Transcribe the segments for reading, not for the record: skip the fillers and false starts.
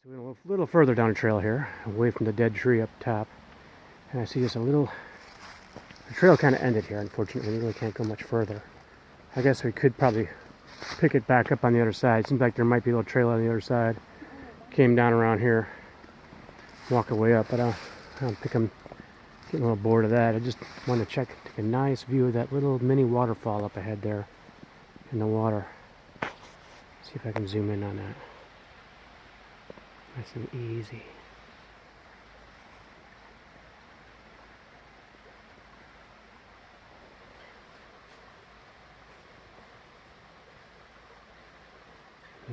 So we went a little further down the trail here, away from the dead tree up top. And I see just the trail kind of ended here, unfortunately. We really can't go much further. I guess we could probably pick it back up on the other side. Seems like there might be a little trail on the other side. Came down around here, walk our way up, but I don't think I'm getting a little bored of that. I just want to take a nice view of that little mini waterfall up ahead there in the water. See if I can zoom in on that. Nice and easy.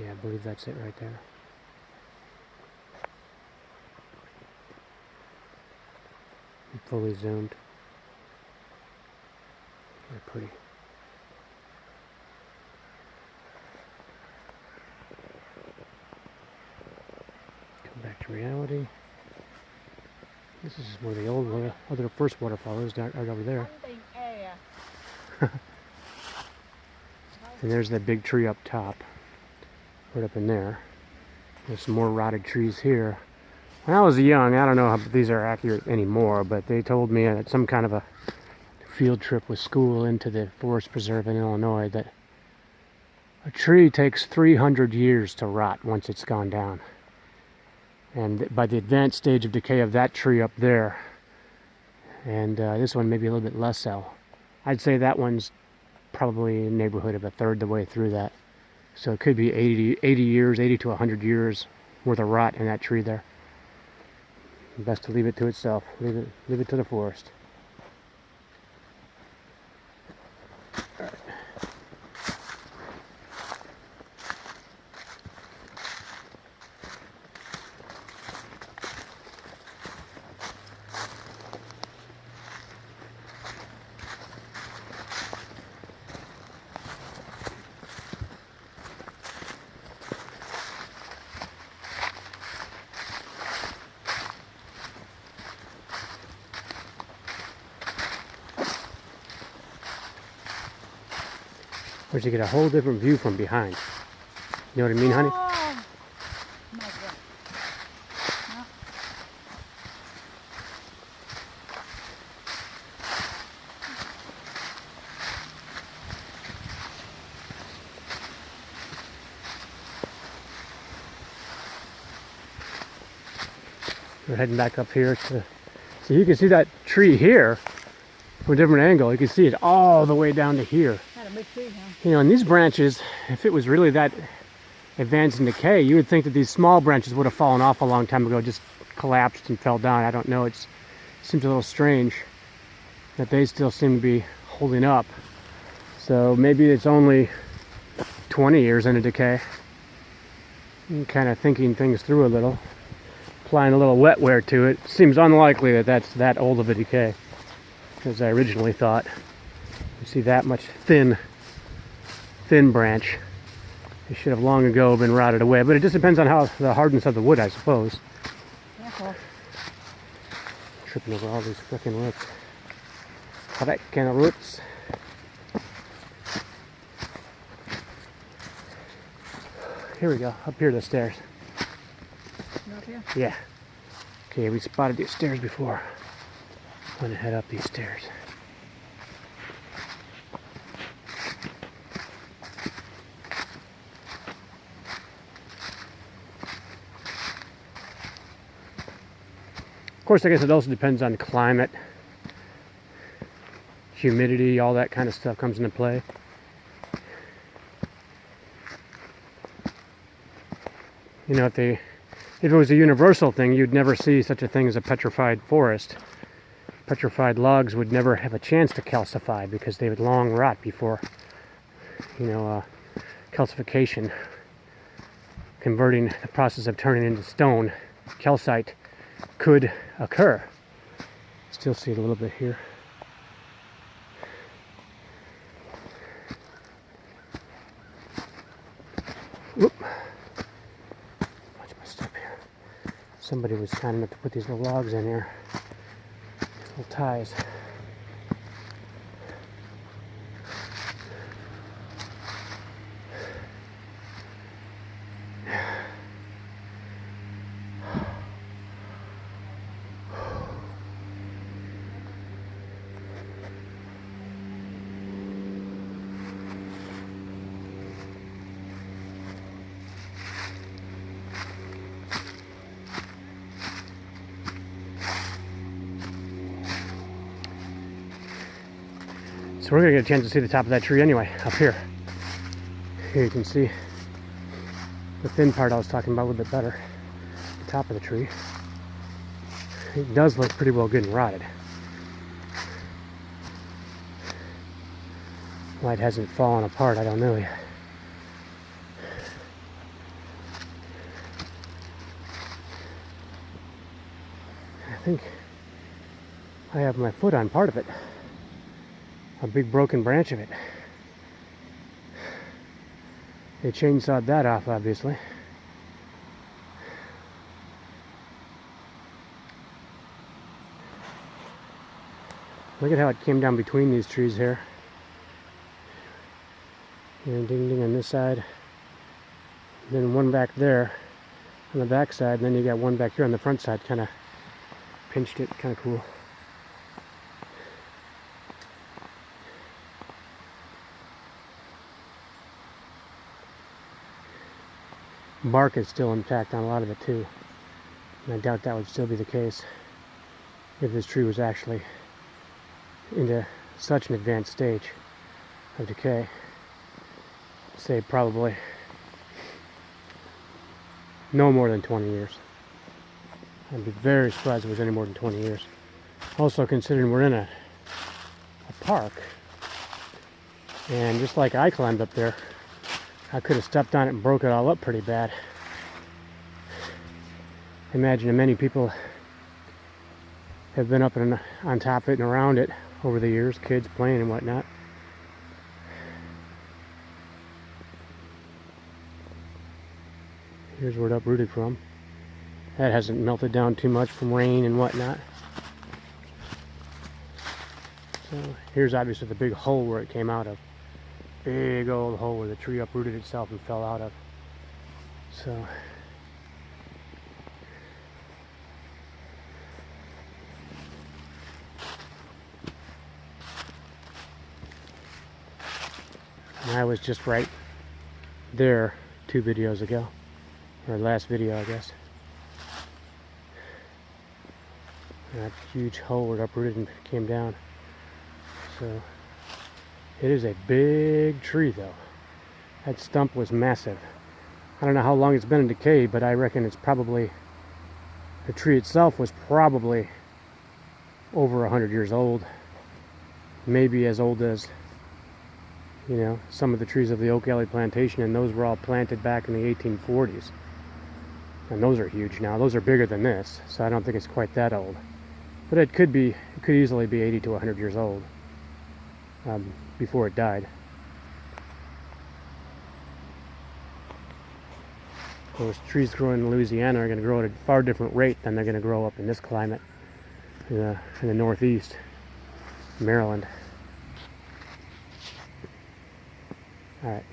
Yeah, I believe that's it right there. I'm fully zoomed. They're pretty. Come back to reality. This is where the old, other first waterfall is, right over there. And there's that big tree up top. Right up in there. There's some more rotted trees here. When I was young, I don't know if these are accurate anymore, but they told me at some kind of a field trip with school into the forest preserve in Illinois that a tree takes 300 years to rot once it's gone down. And by the advanced stage of decay of that tree up there, and this one maybe a little bit less so, I'd say that one's probably in the neighborhood of a third the way through that. So it could be 80 years, 80 to 100 years worth of rot in that tree there. Best to leave it to itself. Leave it to the forest. All right. Or you get a whole different view from behind. You know what I mean, honey? Oh, my God. No. We're heading back up here to, so you can see that tree here from a different angle. You can see it all the way down to here. Had a big tree, huh? You know, and these branches, if it was really that advanced in decay, you would think that these small branches would have fallen off a long time ago, just collapsed and fell down. I don't know. It seems a little strange that they still seem to be holding up. So maybe it's only 20 years into decay. I'm kind of thinking things through a little, applying a little wet wear to it. Seems unlikely that that's that old of a decay as I originally thought. You see that much thin branch. It should have long ago been rotted away, but it just depends on how the hardness of the wood, I suppose. Careful. Tripping over all these frickin' roots. Frickin' roots. Here we go, up here the stairs. Up here? Yeah. Okay, we spotted these stairs before. I'm gonna head up these stairs. Of course, I guess it also depends on climate, humidity, all that kind of stuff comes into play. You know, if it was a universal thing, you'd never see such a thing as a petrified forest. Petrified logs would never have a chance to calcify because they would long rot before, calcification, converting the process of turning into stone, calcite, could occur. Still see it a little bit here. Whoop. Watch my step here. Somebody was kind enough to put these little logs in here. Little ties. So we're gonna get a chance to see the top of that tree anyway, up here. Here you can see the thin part I was talking about a little bit better. The top of the tree. It does look pretty well good and rotted. Why it hasn't fallen apart, I don't know yet. I think I have my foot on part of it. A big broken branch of it. They chainsawed that off, obviously. Look at how it came down between these trees here. And ding ding on this side. Then one back there on the back side, and then you got one back here on the front side, kind of pinched it, kind of cool. Bark is still intact on a lot of it too, and I doubt that would still be the case if this tree was actually into such an advanced stage of decay. Say probably no more than 20 years. I'd be very surprised if it was any more than 20 years. Also, considering we're in a park, and just like I climbed up there, I could have stepped on it and broke it all up pretty bad. Imagine many people have been up and on top of it and around it over the years, kids playing and whatnot. Here's where it uprooted from. That hasn't melted down too much from rain and whatnot. So here's obviously the big hole where it came out of. Big old hole where the tree uprooted itself and fell out of. So and I was just right there 2 videos ago, or last video I guess. And that huge hole where it uprooted and came down. So it is a big tree though. That stump was massive. I don't know how long it's been in decay, but I reckon it's probably, the tree itself was probably over 100 years old. Maybe as old as, you know, some of the trees of the Oak Alley plantation, and those were all planted back in the 1840s. And those are huge now. Those are bigger than this, so I don't think it's quite that old. But it could be, it could easily be 80 to 100 years old before it died. Of course, trees growing in Louisiana are going to grow at a far different rate than they're going to grow up in this climate in the Northeast, Maryland. All right.